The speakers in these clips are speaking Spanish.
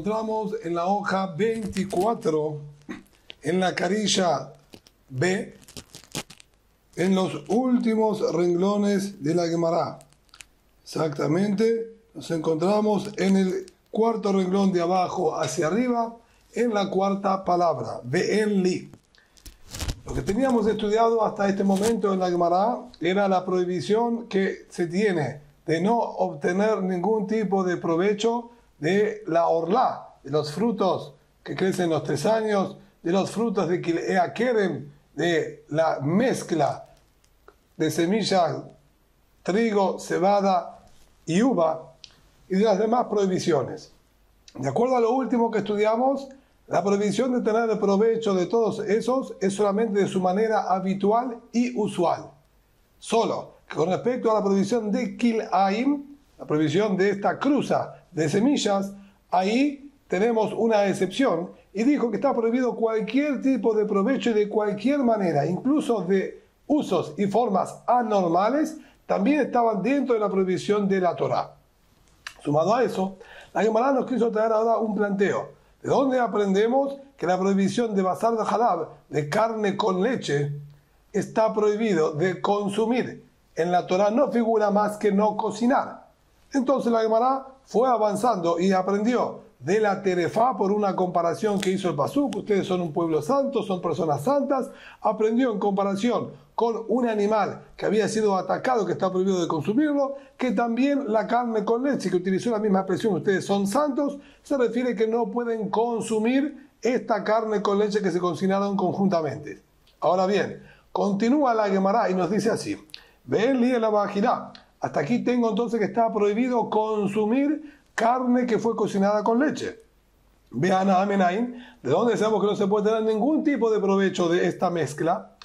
encontramos en la hoja 24, en la carilla B, en los últimos renglones de la Gemara. Exactamente, nos encontramos en el cuarto renglón de abajo hacia arriba, en la cuarta palabra, Ve'en li. Lo que teníamos estudiado hasta este momento en la Gemara era la prohibición que se tiene de no obtener ningún tipo de provecho de la orlá, de los frutos que crecen los 3 años, de los frutos de Kilea Kerem, de la mezcla de semillas, trigo, cebada y uva, y de las demás prohibiciones. De acuerdo a lo último que estudiamos, la prohibición de tener el provecho de todos esos es solamente de su manera habitual y usual. Solo que con respecto a la prohibición de Kilaim, la prohibición de esta cruza de semillas, ahí tenemos una excepción y dijo que está prohibido cualquier tipo de provecho y de cualquier manera, incluso de usos y formas anormales, también estaban dentro de la prohibición de la Torá. Sumado a eso, la Gemara nos quiso traer ahora un planteo. ¿De dónde aprendemos que la prohibición de basar de halab, de carne con leche, está prohibido de consumir? En la Torá no figura más que no cocinar. Entonces la Gemara fue avanzando y aprendió de la terefá por una comparación que hizo el Pasuk. Ustedes son un pueblo santo, son personas santas. Aprendió en comparación con un animal que había sido atacado, que está prohibido de consumirlo, que también la carne con leche, que utilizó la misma expresión, ustedes son santos, se refiere que no pueden consumir esta carne con leche que se cocinaron conjuntamente. Ahora bien, continúa la Gemara y nos dice así: Ve'en li la bajirá. Hasta aquí tengo entonces que está prohibido consumir carne que fue cocinada con leche. Vean a Amenaim, de donde sabemos que no se puede tener ningún tipo de provecho de esta mezcla.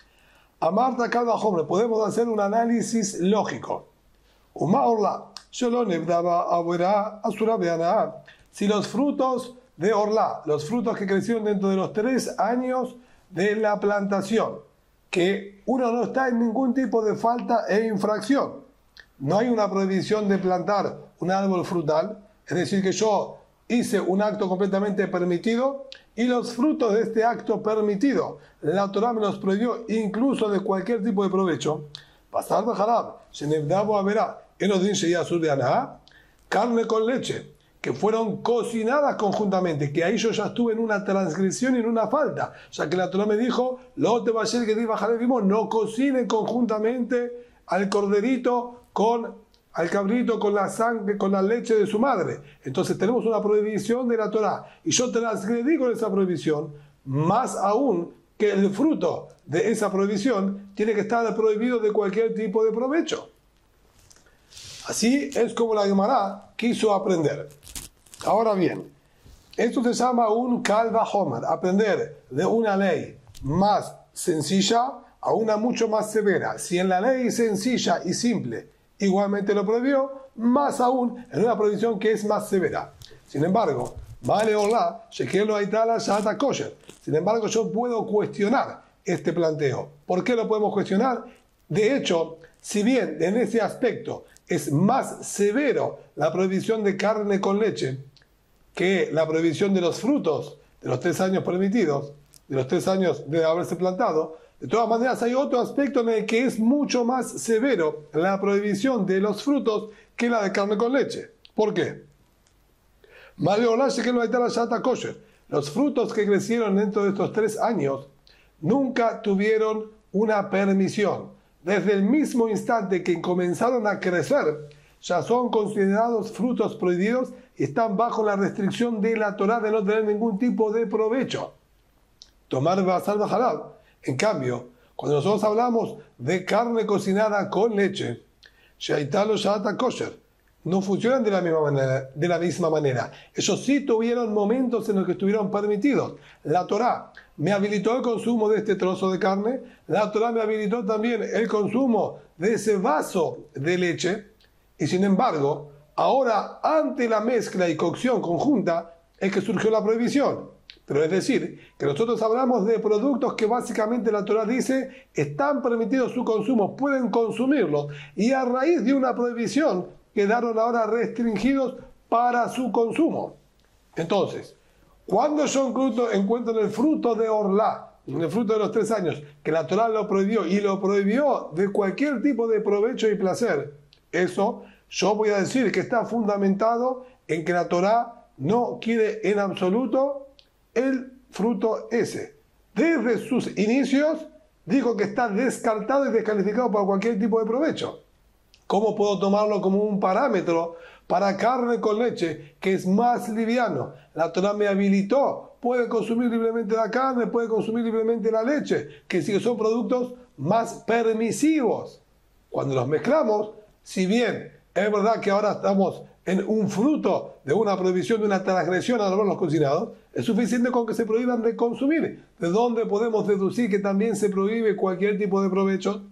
A Marta cada hombre podemos hacer un análisis lógico. Si los frutos de Orlá, los frutos que crecieron dentro de los 3 años de la plantación, que uno no está en ningún tipo de falta e infracción, no hay una prohibición de plantar un árbol frutal, es decir, que yo hice un acto completamente permitido y los frutos de este acto permitido, la Torá me los prohibió incluso de cualquier tipo de provecho. Pasar de jarab, shenevdabo averá, enodin sheyasur de anahá, carne con leche, que fueron cocinadas conjuntamente, que ahí yo ya estuve en una transgresión y en una falta, ya que la Torá me dijo, lo te va a ser que no cocinen conjuntamente al corderito al cabrito con la sangre, con la leche de su madre. Entonces tenemos una prohibición de la Torá y yo transgredí con esa prohibición, más aún que el fruto de esa prohibición tiene que estar prohibido de cualquier tipo de provecho. Así es como la Gemara quiso aprender. Ahora bien, esto se llama un Kal Vachomer, aprender de una ley más sencilla a una mucho más severa. Si en la ley sencilla y simple igualmente lo prohibió, más aún en una prohibición que es más severa. Sin embargo, vale orla, shekel lo aitala shata kosher. Sin embargo, yo puedo cuestionar este planteo. ¿Por qué lo podemos cuestionar? De hecho, si bien en ese aspecto es más severo la prohibición de carne con leche que la prohibición de los frutos de los 3 años permitidos, de los 3 años de haberse plantado, de todas maneras hay otro aspecto en el que es mucho más severo la prohibición de los frutos que la de carne con leche. ¿Por qué? Los frutos que crecieron dentro de estos 3 años nunca tuvieron una permisión. Desde el mismo instante que comenzaron a crecer, ya son considerados frutos prohibidos y están bajo la restricción de la Torá de no tener ningún tipo de provecho. Tomar basar de halab. En cambio, cuando nosotros hablamos de carne cocinada con leche, shaitalo shata kosher, no funcionan de la misma manera. Ellos sí tuvieron momentos en los que estuvieron permitidos. La Torá me habilitó el consumo de este trozo de carne, la Torá me habilitó también el consumo de ese vaso de leche, y sin embargo, ahora ante la mezcla y cocción conjunta es que surgió la prohibición. Pero es decir, que nosotros hablamos de productos que básicamente la Torá dice están permitidos su consumo, pueden consumirlos, y a raíz de una prohibición quedaron ahora restringidos para su consumo. Entonces, cuando yo encuentro el fruto de Orlá, el fruto de los 3 años, que la Torá lo prohibió y lo prohibió de cualquier tipo de provecho y placer, eso yo voy a decir que está fundamentado en que la Torá no quiere en absoluto el fruto ese. Desde sus inicios dijo que está descartado y descalificado para cualquier tipo de provecho. ¿Cómo puedo tomarlo como un parámetro para carne con leche, que es más liviano? La Torá me habilitó, puede consumir libremente la carne, puede consumir libremente la leche, que sí que son productos más permisivos. Cuando los mezclamos, si bien es verdad que ahora estamos en un fruto de una prohibición, de una transgresión a los cocinados, es suficiente con que se prohíban de consumir. ¿De dónde podemos deducir que también se prohíbe cualquier tipo de provecho?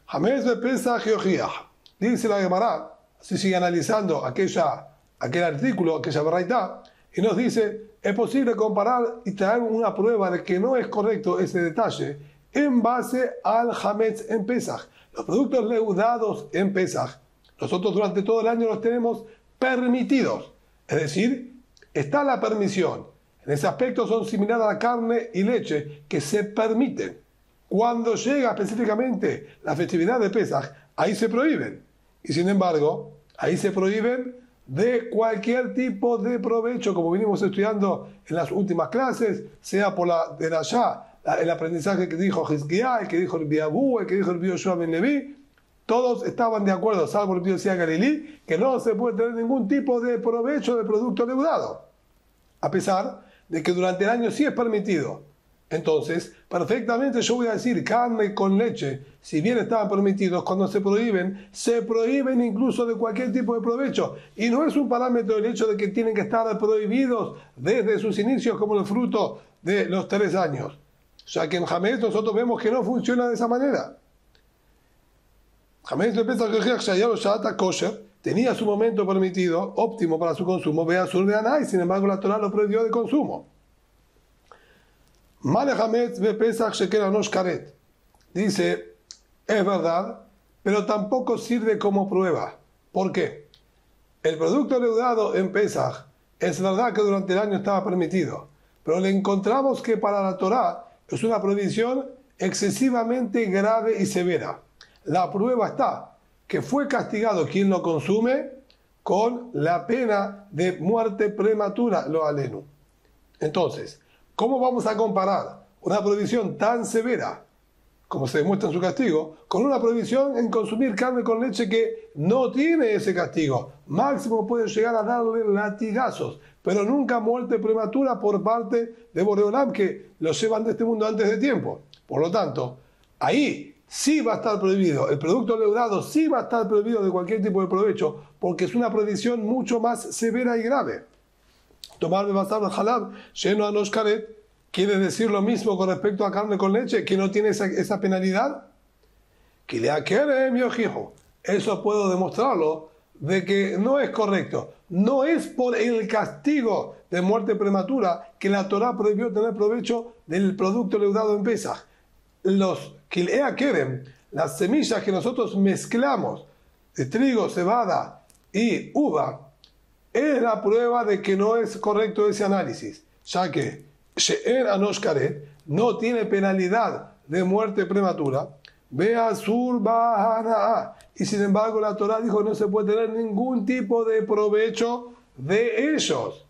Hametz bePesach yochiach. Dice la Gemara, así sigue analizando aquel artículo, aquella baraita, y nos dice, es posible comparar y traer una prueba de que no es correcto ese detalle en base al Hametz en Pesach. Los productos leudados en Pesach, nosotros durante todo el año los tenemos permitidos. Es decir, está la permisión. En ese aspecto son similares a la carne y leche que se permiten. Cuando llega específicamente la festividad de Pesach, ahí se prohíben. Y sin embargo, ahí se prohíben de cualquier tipo de provecho, como venimos estudiando en las últimas clases, sea por la de allá, el aprendizaje que dijo Hizkiah, el que dijo el Biabú, el que dijo el Yoshua ben Leví, todos estaban de acuerdo, salvo el Yoshua Galilí, que no se puede tener ningún tipo de provecho de producto leudado, a pesar de que durante el año sí es permitido. Entonces, perfectamente yo voy a decir carne con leche, si bien estaban permitidos, cuando se prohíben incluso de cualquier tipo de provecho. Y no es un parámetro el hecho de que tienen que estar prohibidos desde sus inicios como el fruto de los 3 años. Ya que en Hametz nosotros vemos que no funciona de esa manera. Hametz le piensa que kosher tenía su momento permitido, óptimo para su consumo, vea sur de Anay, sin embargo la Torá lo prohibió de consumo. Male Hametz ve Pesach sheker anosh karet. Dice, es verdad, pero tampoco sirve como prueba. ¿Por qué? El producto leudado en Pesach es verdad que durante el año estaba permitido, pero le encontramos que para la Torá es una prohibición excesivamente grave y severa. La prueba está que fue castigado quien lo consume con la pena de muerte prematura, lo alenu. Entonces, ¿cómo vamos a comparar una prohibición tan severa, como se demuestra en su castigo, con una prohibición en consumir carne con leche que no tiene ese castigo? Máximo puede llegar a darle latigazos, pero nunca muerte prematura por parte de Boreolam, que lo llevan de este mundo antes de tiempo. Por lo tanto, ahí sí va a estar prohibido, el producto leudado sí va a estar prohibido de cualquier tipo de provecho, porque es una prohibición mucho más severa y grave. Tomar de basar al halab, lleno a anosh karet, quiere decir lo mismo con respecto a carne con leche, que no tiene esa penalidad. Que le akerem yojijo. Eso puedo demostrarlo de que no es correcto. No es por el castigo de muerte prematura que la Torá prohibió tener provecho del producto leudado en Pesach. Los kilea kerem, las semillas que nosotros mezclamos de trigo, cebada y uva, es la prueba de que no es correcto ese análisis, ya que She'er Anosh Karet no tiene penalidad de muerte prematura, vea sur bahana, y sin embargo la Torá dijo que no se puede tener ningún tipo de provecho de ellos.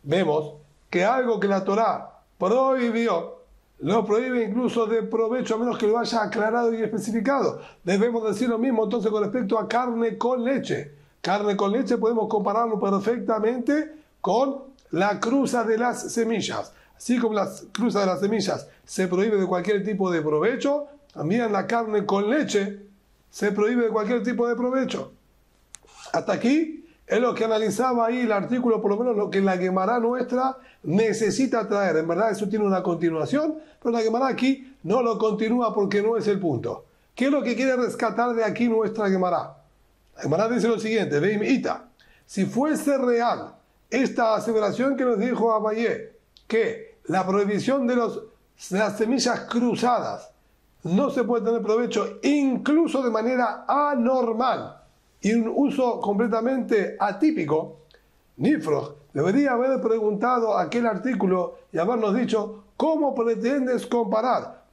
Vemos que algo que la Torá prohibió, lo prohíbe incluso de provecho a menos que lo haya aclarado y especificado. Debemos decir lo mismo entonces con respecto a carne con leche. Carne con leche podemos compararlo perfectamente con la cruza de las semillas. Así como la cruza de las semillas se prohíbe de cualquier tipo de provecho, también la carne con leche se prohíbe de cualquier tipo de provecho. Hasta aquí es lo que analizaba ahí el artículo, por lo menos lo que la Gemara nuestra necesita traer. En verdad eso tiene una continuación, pero la Gemara aquí no lo continúa porque no es el punto. ¿Qué es lo que quiere rescatar de aquí nuestra Gemara? La Gemara dice lo siguiente, Veim Ita, si fuese real esta aseveración que nos dijo Abayé, que la prohibición de las semillas cruzadas no se puede tener provecho incluso de manera anormal y un uso completamente atípico, Nifrog debería haber preguntado aquel artículo y habernos dicho, ¿cómo pretendes comparar?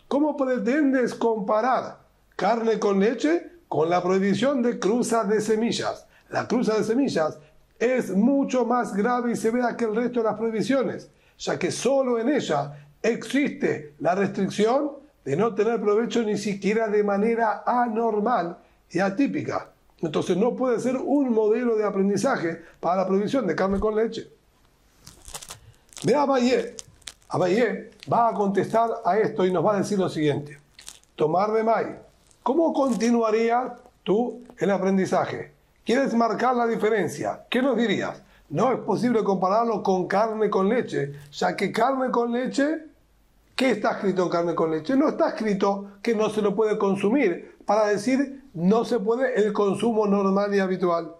¿Cómo pretendes comparar carne con leche con la prohibición de cruza de semillas? La cruza de semillas es mucho más grave y severa que el resto de las prohibiciones, ya que solo en ella existe la restricción de no tener provecho ni siquiera de manera anormal y atípica. Entonces no puede ser un modelo de aprendizaje para la prohibición de carne con leche. Ve a Abayé. Abayé va a contestar a esto y nos va a decir lo siguiente. Tomar de May. ¿Cómo continuaría tú el aprendizaje? ¿Quieres marcar la diferencia? ¿Qué nos dirías? No es posible compararlo con carne con leche, ya que carne con leche, ¿qué está escrito en carne con leche? No está escrito que no se lo puede consumir, para decir no se puede el consumo normal y habitual.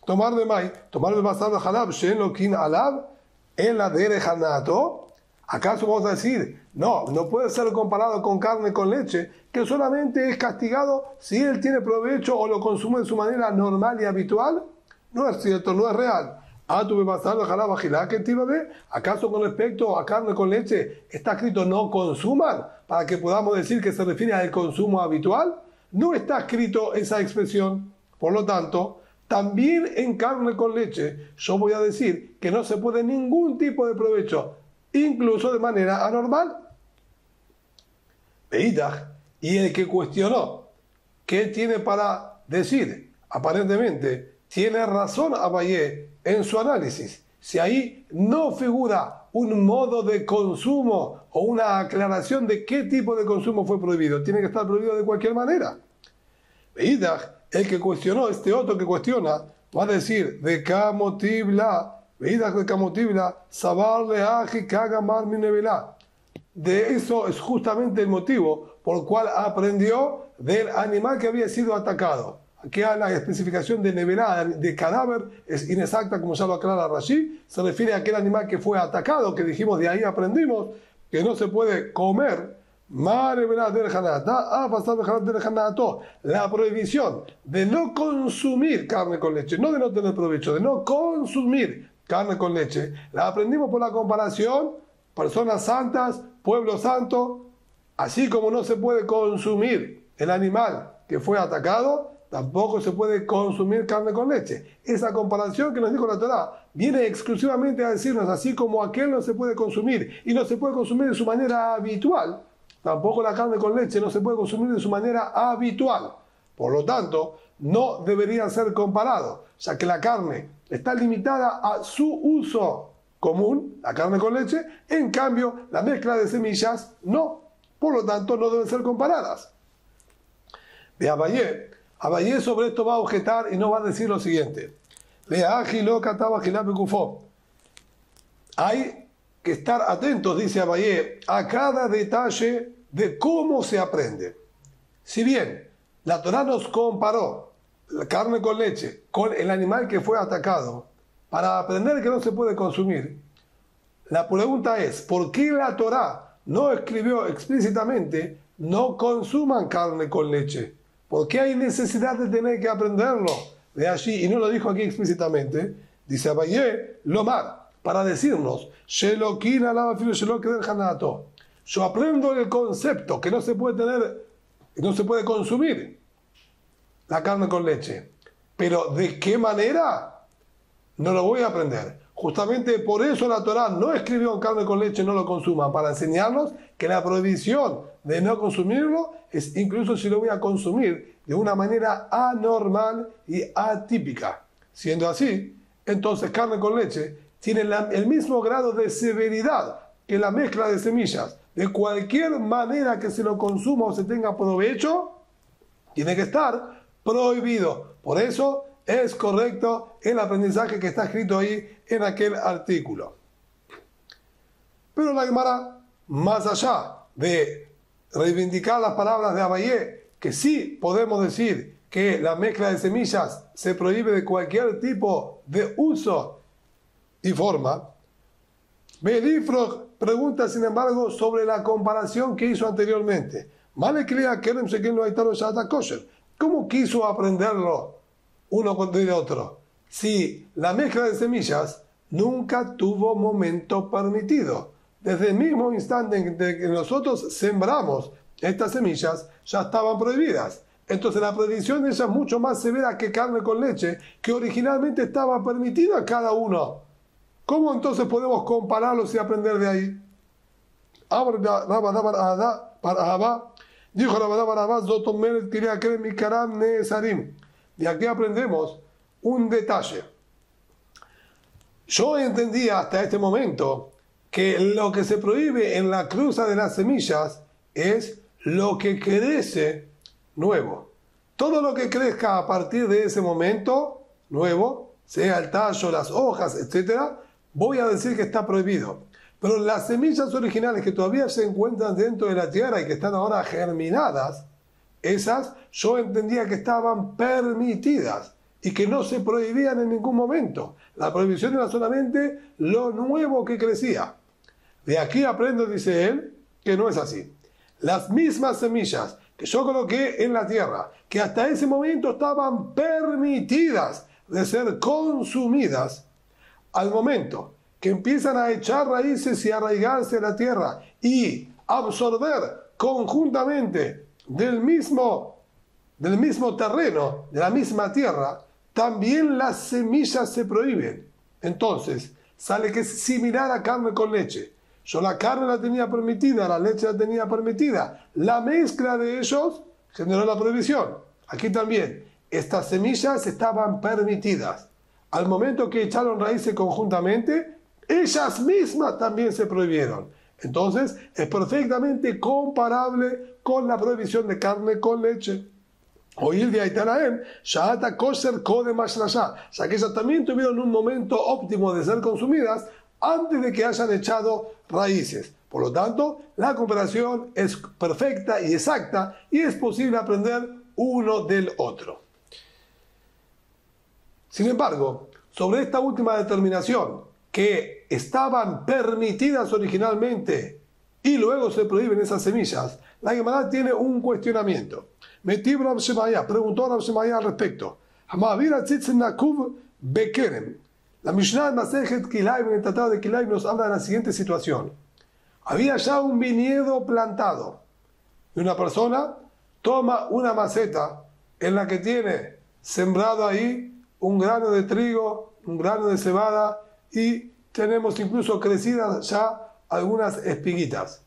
Tomar de May, tomar de basar de halab, shen lo kin alab, en la derejanato. ¿Acaso vamos a decir, no puede ser comparado con carne con leche, que solamente es castigado si él tiene provecho o lo consume de su manera normal y habitual? No es cierto, no es real. ¿Acaso con respecto a carne con leche está escrito no consuman para que podamos decir que se refiere al consumo habitual? No está escrito esa expresión. Por lo tanto, también en carne con leche yo voy a decir que no se puede ningún tipo de provecho, incluso de manera anormal. Veidach, y el que cuestionó, ¿qué tiene para decir? Aparentemente tiene razón Abayé en su análisis. Si ahí no figura un modo de consumo o una aclaración de qué tipo de consumo fue prohibido, tiene que estar prohibido de cualquier manera. Veidach, el que cuestionó, este otro que cuestiona, va a decir, de camotibla, veidach de camotibla, sabar leaji kagamar minevela. De eso es justamente el motivo por el cual aprendió del animal que había sido atacado. Aquí la especificación de nevelá, de cadáver, es inexacta, como ya lo aclara Rashi. Se refiere a aquel animal que fue atacado, que dijimos, de ahí aprendimos que no se puede comer. La prohibición de no consumir carne con leche, no de no tener provecho, de no consumir carne con leche, la aprendimos por la comparación, personas santas, pueblo santo, así como no se puede consumir el animal que fue atacado, tampoco se puede consumir carne con leche. Esa comparación que nos dijo la Torá viene exclusivamente a decirnos, así como aquel no se puede consumir y no se puede consumir de su manera habitual, tampoco la carne con leche no se puede consumir de su manera habitual. Por lo tanto, no deberían ser comparados, ya que la carne está limitada a su uso común, la carne con leche, en cambio, la mezcla de semillas no. Por lo tanto, no deben ser comparadas. De Abayé sobre esto va a objetar y nos va a decir lo siguiente. Hay que estar atentos, dice Abayé, a cada detalle de cómo se aprende. Si bien la Torá nos comparó la carne con leche con el animal que fue atacado para aprender que no se puede consumir, la pregunta es, ¿por qué la Torá no escribió explícitamente no consuman carne con leche? ¿Por qué hay necesidad de tener que aprenderlo de allí? Y no lo dijo aquí explícitamente. Dice Abayé, Lomar, para decirnos, yo aprendo el concepto que no se puede tener, no se puede consumir la carne con leche. Pero ¿de qué manera? No lo voy a aprender. Justamente por eso la Torá no escribió en carne con leche no lo consuman, para enseñarnos que la prohibición de no consumirlo es incluso si lo voy a consumir de una manera anormal y atípica. Siendo así, entonces carne con leche tiene el mismo grado de severidad que la mezcla de semillas. De cualquier manera que se lo consuma o se tenga provecho, tiene que estar prohibido. Por eso es correcto el aprendizaje que está escrito ahí en aquel artículo. Pero la Gemara, más allá de reivindicar las palabras de Abayé, que sí podemos decir que la mezcla de semillas se prohíbe de cualquier tipo de uso y forma, Belifrog pregunta sin embargo sobre la comparación que hizo anteriormente. ¿Cómo quiso aprenderlo uno con el otro. Si la mezcla de semillas nunca tuvo momento permitido. Desde el mismo instante en que nosotros sembramos estas semillas, ya estaban prohibidas. Entonces la prohibición de ellas es mucho más severa que carne con leche, que originalmente estaba permitida a cada uno. ¿Cómo entonces podemos compararlos y aprender de ahí? Dijo de aquí aprendemos un detalle. Yo entendía hasta este momento que lo que se prohíbe en la cruza de las semillas es lo que crece nuevo. Todo lo que crezca a partir de ese momento nuevo, sea el tallo, las hojas, etc., voy a decir que está prohibido. Pero las semillas originales que todavía se encuentran dentro de la tierra y que están ahora germinadas, esas yo entendía que estaban permitidas y que no se prohibían en ningún momento. La prohibición era solamente lo nuevo que crecía. De aquí aprendo, dice él, que no es así. Las mismas semillas que yo coloqué en la tierra, que hasta ese momento estaban permitidas de ser consumidas, al momento que empiezan a echar raíces y arraigarse en la tierra y absorber conjuntamente del mismo terreno, de la misma tierra, también las semillas se prohíben. Entonces, sale que es similar a carne con leche. Yo la carne la tenía permitida, la leche la tenía permitida. La mezcla de ellos generó la prohibición. Aquí también, estas semillas estaban permitidas. Al momento que echaron raíces conjuntamente, ellas mismas también se prohibieron. Entonces, es perfectamente comparable con la prohibición de carne con leche. Oír de Aitanaem, Shahata Kosher Kode Mashrasha, ya que ellas también tuvieron un momento óptimo de ser consumidas antes de que hayan echado raíces. Por lo tanto, la comparación es perfecta y exacta y es posible aprender uno del otro. Sin embargo, sobre esta última determinación, que estaban permitidas originalmente y luego se prohíben esas semillas, la Gemara tiene un cuestionamiento. Metib Rav Shemaya, preguntó Rav Shemaya al respecto. La Mishnah en Masejet Kilayim, en el Tratado de Kilayim, nos habla de la siguiente situación. Había ya un viñedo plantado y una persona toma una maceta en la que tiene sembrado ahí un grano de trigo, un grano de cebada y tenemos incluso crecidas ya algunas espiguitas.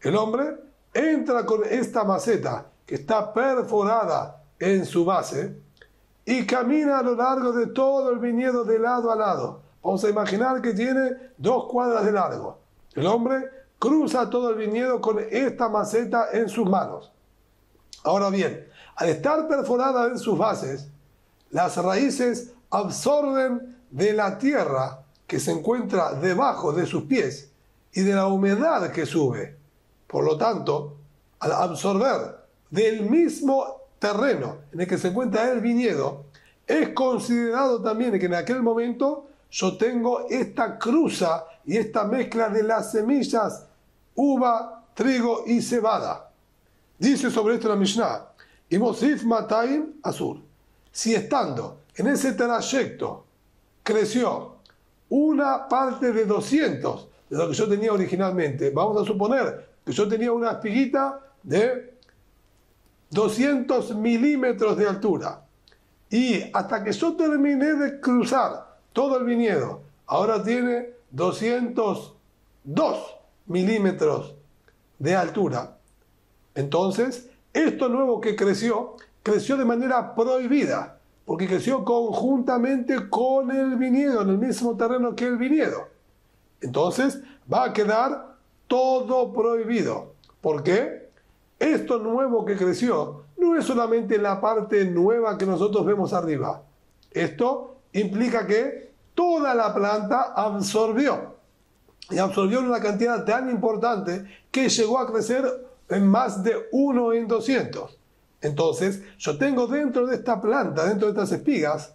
El hombre entra con esta maceta que está perforada en su base y camina a lo largo de todo el viñedo de lado a lado. Vamos a imaginar que tiene 2 cuadras de largo. El hombre cruza todo el viñedo con esta maceta en sus manos. Ahora bien, al estar perforada en sus bases, las raíces absorben de la tierra que se encuentra debajo de sus pies y de la humedad que sube. Por lo tanto, al absorber del mismo terreno en el que se encuentra el viñedo, es considerado también que en aquel momento yo tengo esta cruza y esta mezcla de las semillas, uva, trigo y cebada. Dice sobre esto la Mishnah, y Mosif Mataim Azur. Si estando en ese trayecto creció una parte de 200 de lo que yo tenía originalmente, vamos a suponer que yo tenía una espiguita de 200 milímetros de altura y hasta que yo terminé de cruzar todo el viñedo, ahora tiene 202 milímetros de altura. Entonces, esto nuevo que creció de manera prohibida, porque creció conjuntamente con el viñedo, en el mismo terreno que el viñedo. Entonces, va a quedar todo prohibido. ¿Por qué? Esto nuevo que creció no es solamente la parte nueva que nosotros vemos arriba. Esto implica que toda la planta absorbió. Y absorbió una cantidad tan importante que llegó a crecer en más de 1 en 200. Entonces, yo tengo dentro de esta planta, dentro de estas espigas,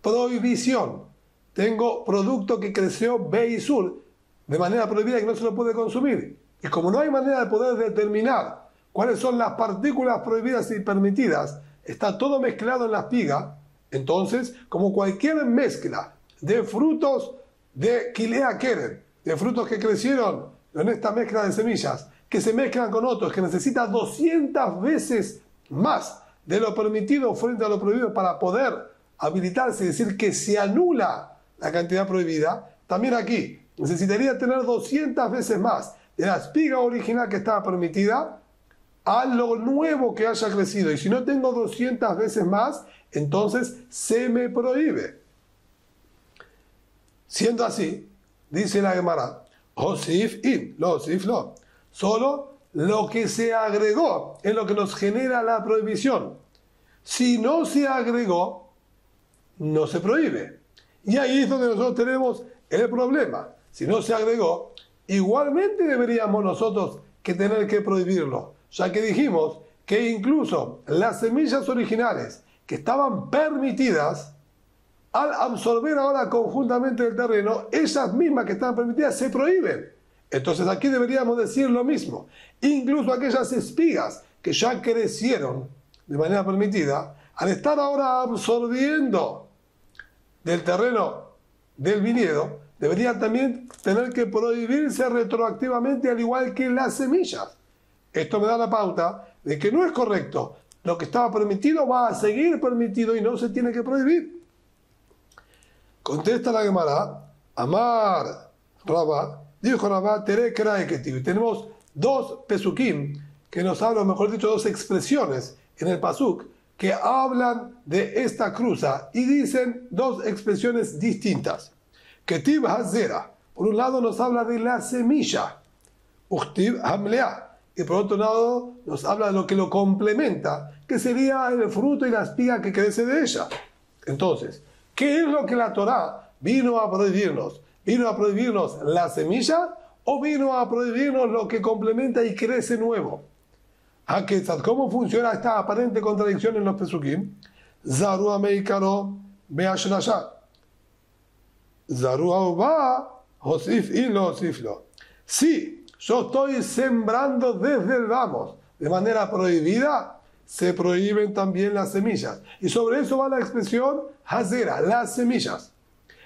prohibición. Tengo producto que creció Beisur de manera prohibida que no se lo puede consumir. Y como no hay manera de poder determinar cuáles son las partículas prohibidas y permitidas, está todo mezclado en la espiga, Entonces, como cualquier mezcla de frutos de Kilea Keren, de frutos que crecieron en esta mezcla de semillas, que se mezclan con otros, que necesita 200 veces más de lo permitido frente a lo prohibido para poder habilitarse, es decir, que se anula la cantidad prohibida, también aquí necesitaría tener 200 veces más de la espiga original que estaba permitida a lo nuevo que haya crecido. Y si no tengo 200 veces más, entonces se me prohíbe. Siendo así, dice la Gemara, Osif in, lo Osif lo. Solo lo que se agregó es lo que nos genera la prohibición. Si no se agregó, no se prohíbe. Y ahí es donde nosotros tenemos el problema. Si no se agregó, igualmente deberíamos nosotros que tener que prohibirlo, ya que dijimos que incluso las semillas originales que estaban permitidas, al absorber ahora conjuntamente el terreno, esas mismas que estaban permitidas se prohíben. Entonces aquí deberíamos decir lo mismo. Incluso aquellas espigas que ya crecieron de manera permitida, al estar ahora absorbiendo del terreno del viñedo, deberían también tener que prohibirse retroactivamente, al igual que las semillas. Esto me da la pauta de que no es correcto. Lo que estaba permitido va a seguir permitido y no se tiene que prohibir. Contesta la Gemara, Amar Rabá, dijo Rabá, Tere Kraeketiv. Tenemos dos pesukim que nos hablan, mejor dicho, dos expresiones en el pasuk que hablan de esta cruza y dicen dos expresiones distintas. Ketiv Hazera, por un lado nos habla de la semilla, Uchtiv Hamlea, y por otro lado nos habla de lo que lo complementa, que sería el fruto y la espiga que crece de ella. Entonces, ¿qué es lo que la Torá vino a prohibirnos? ¿Vino a prohibirnos la semilla o vino a prohibirnos lo que complementa y crece nuevo? ¿Cómo funciona esta aparente contradicción en los pesukim? Zaru ameikaro beashlasha. Zaru auba hosif y lo hosiflo. Si yo estoy sembrando desde el vamos de manera prohibida, se prohíben también las semillas. Y sobre eso va la expresión hazera, las semillas.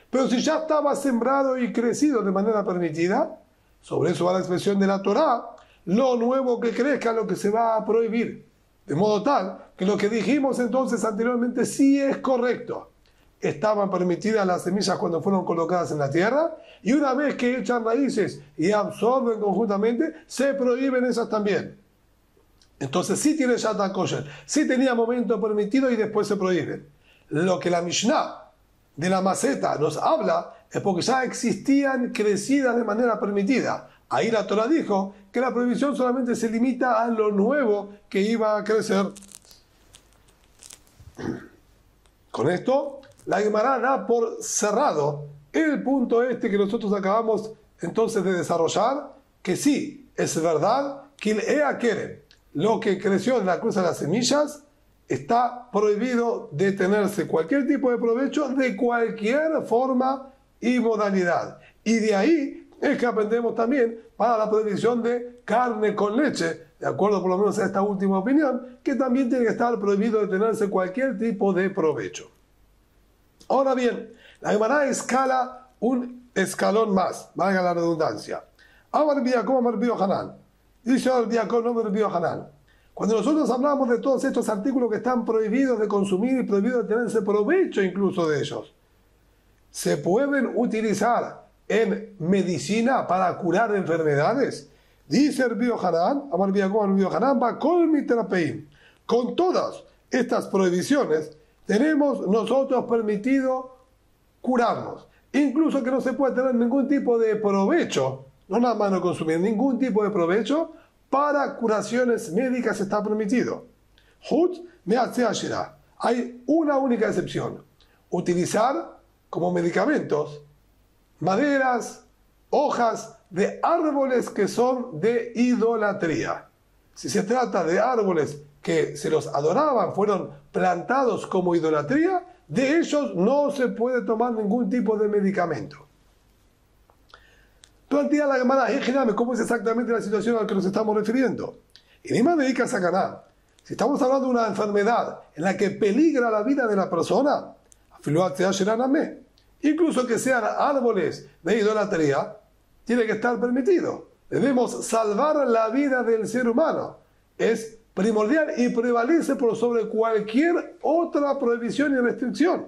Pero si ya estaba sembrado y crecido de manera permitida, sobre eso va la expresión de la Torá, lo nuevo que crezca, lo que se va a prohibir. De modo tal que lo que dijimos entonces anteriormente sí es correcto. Estaban permitidas las semillas cuando fueron colocadas en la tierra, y una vez que echan raíces y absorben conjuntamente, se prohíben esas también. Entonces sí tiene Shatan Kosher, sí tenía momento permitido y después se prohíben. Lo que la Mishnah de la maceta nos habla es porque ya existían crecidas de manera permitida. Ahí la Torah dijo que la prohibición solamente se limita a lo nuevo que iba a crecer. Con esto, la Gemara da por cerrado el punto este que nosotros acabamos entonces de desarrollar, que sí, es verdad que el Ea Keren, lo que creció en la cruz de las semillas, está prohibido de tenerse cualquier tipo de provecho de cualquier forma y modalidad. Y de ahí es que aprendemos también para la prohibición de carne con leche, de acuerdo por lo menos a esta última opinión, que también tiene que estar prohibido de tenerse cualquier tipo de provecho. Ahora bien, la Gemara escala un escalón más, valga la redundancia. Amar Biakov, Amar Bio Hanan. Dice Amar Biakov, no Amar Bio Hanan. Cuando nosotros hablamos de todos estos artículos que están prohibidos de consumir y prohibidos de tenerse provecho incluso de ellos, ¿se pueden utilizar en medicina para curar enfermedades? Dice el Bio Hanan, Amar Biakov, Amar Bio Hanan, va con mi terapeim. Con todas estas prohibiciones, tenemos nosotros permitido curarnos. Incluso que no se puede tener ningún tipo de provecho, no nada más no consumir ningún tipo de provecho, para curaciones médicas está permitido. Hay una única excepción. Utilizar como medicamentos maderas, hojas de árboles que son de idolatría. Si se trata de árboles que se los adoraban, fueron plantados como idolatría, de ellos no se puede tomar ningún tipo de medicamento. Plantea la Gemara, ¿cómo es exactamente la situación a la que nos estamos refiriendo? Y ni más dedica a Sakaná. Si estamos hablando de una enfermedad en la que peligra la vida de la persona, incluso que sean árboles de idolatría, tiene que estar permitido. Debemos salvar la vida del ser humano. Es primordial y prevalece por sobre cualquier otra prohibición y restricción.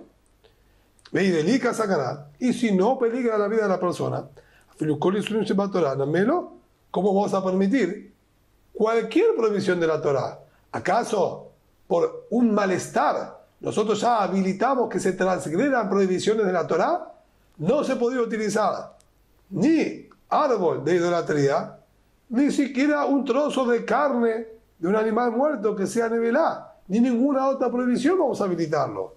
Y si no peligra la vida de la persona, ¿cómo vamos a permitir cualquier prohibición de la Torah? ¿Acaso por un malestar nosotros ya habilitamos que se transgredan prohibiciones de la Torah? No se podía utilizar ni árbol de idolatría, ni siquiera un trozo de carne de un animal muerto que sea nevelá, ni ninguna otra prohibición vamos a habilitarlo.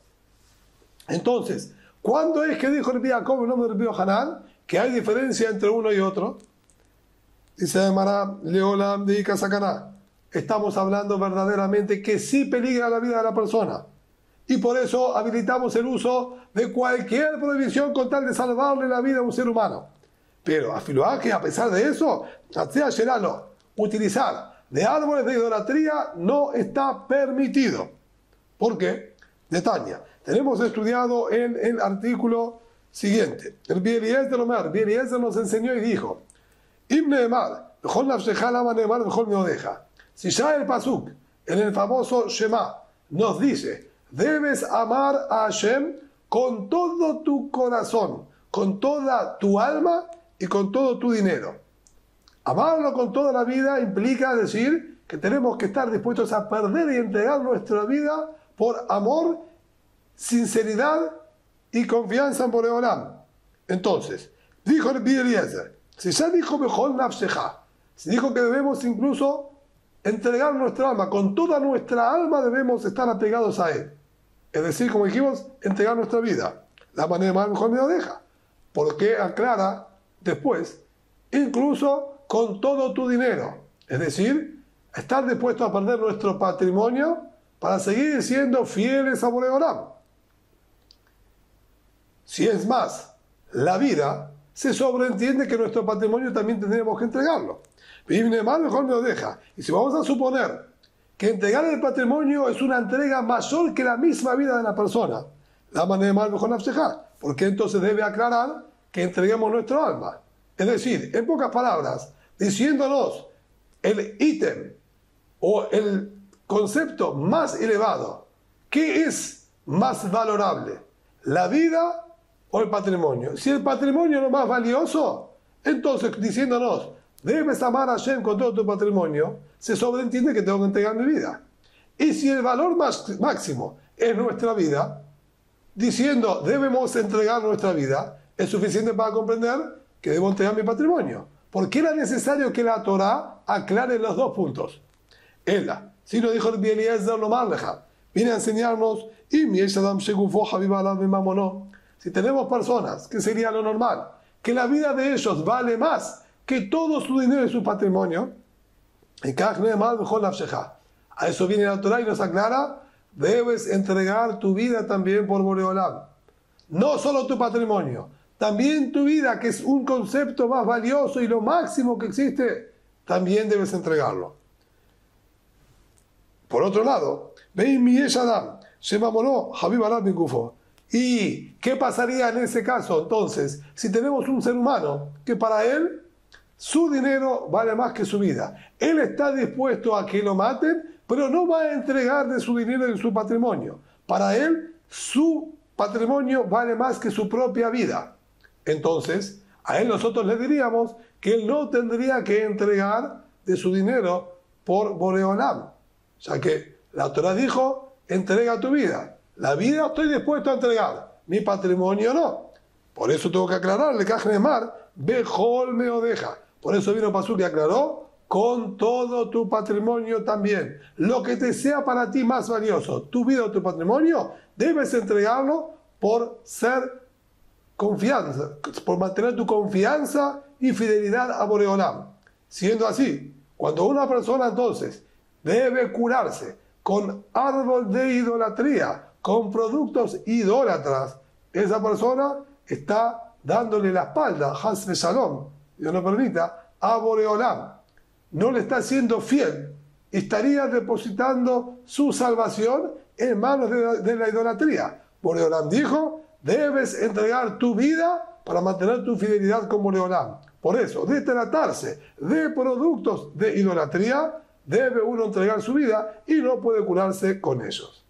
Entonces, ¿cuándo es que dijo Rabbi Jacob en nombre de Rabbi Hanan que hay diferencia entre uno y otro? Dice Gemara, Leolam de Ikasacaná. Estamos hablando verdaderamente que sí peligra la vida de la persona. Y por eso habilitamos el uso de cualquier prohibición con tal de salvarle la vida a un ser humano. Pero que a pesar de eso, utilizar de árboles de idolatría no está permitido. ¿Por qué? Detalle. Tenemos estudiado en el artículo siguiente. El Bieliezer nos enseñó y dijo: si ya el Pasuk, en el famoso Shema, nos dice: debes amar a Hashem con todo tu corazón, con toda tu alma y con todo tu dinero. Amarlo con toda la vida implica decir que tenemos que estar dispuestos a perder y entregar nuestra vida por amor, sinceridad y confianza en Boreolam. Entonces, dijo el Bieliezer, si ya dijo Bechol Nafshecha, si dijo que debemos incluso entregar nuestra alma, con toda nuestra alma debemos estar apegados a Él. Es decir, como dijimos, entregar nuestra vida. La manera más mejor me lo deja. Porque aclara después, incluso con todo tu dinero. Es decir, estar dispuesto a perder nuestro patrimonio para seguir siendo fieles a Boreolam. Si es más, la vida, se sobreentiende que nuestro patrimonio también tendríamos que entregarlo. Y mejor me lo deja. Y si vamos a suponer que entregar el patrimonio es una entrega mayor que la misma vida de la persona, la manera más mejor nafsejar, porque entonces debe aclarar que entreguemos nuestro alma. Es decir, en pocas palabras, diciéndonos el ítem o el concepto más elevado, ¿qué es más valorable? ¿La vida o el patrimonio? Si el patrimonio es lo más valioso, entonces diciéndonos debes amar a Hashem con todo tu patrimonio, se sobreentiende que tengo que entregar mi vida. Y si el valor máximo es nuestra vida, diciendo debemos entregar nuestra vida, es suficiente para comprender que debo entregar mi patrimonio. ¿Por qué era necesario que la Torah aclare los dos puntos? Ella, si lo dijo el Bieliezer, lo marleja, viene a enseñarnos, si tenemos personas, que sería lo normal, que la vida de ellos vale más que todo su dinero y su patrimonio, a eso viene la Torah y nos aclara: debes entregar tu vida también por Boreolam. No solo tu patrimonio, también tu vida, que es un concepto más valioso y lo máximo que existe, también debes entregarlo. Por otro lado, ¿y qué pasaría en ese caso entonces si tenemos un ser humano que para él su dinero vale más que su vida? Él está dispuesto a que lo maten, pero no va a entregar de su dinero y de su patrimonio. Para él, su patrimonio vale más que su propia vida. Entonces, a él nosotros le diríamos que él no tendría que entregar de su dinero por Boreolam, ya que la Torah dijo: entrega tu vida. La vida estoy dispuesto a entregar, mi patrimonio no. Por eso tengo que aclararle que Ajnemar, Bejol me odeja. Por eso vino Pasuk y aclaró: con todo tu patrimonio también. Lo que te sea para ti más valioso, tu vida o tu patrimonio, debes entregarlo por ser confianza, por mantener tu confianza y fidelidad a Boreolam. Siendo así, cuando una persona entonces debe curarse con árbol de idolatría, con productos idólatras, esa persona está dándole la espalda, Has Shalom, Dios no permita, a Boreolam. No le está siendo fiel estaría depositando su salvación en manos de la idolatría. Boreolam dijo, debes entregar tu vida para mantener tu fidelidad con Boreolam. Por eso, de tratarse de productos de idolatría, debe uno entregar su vida y no puede curarse con ellos.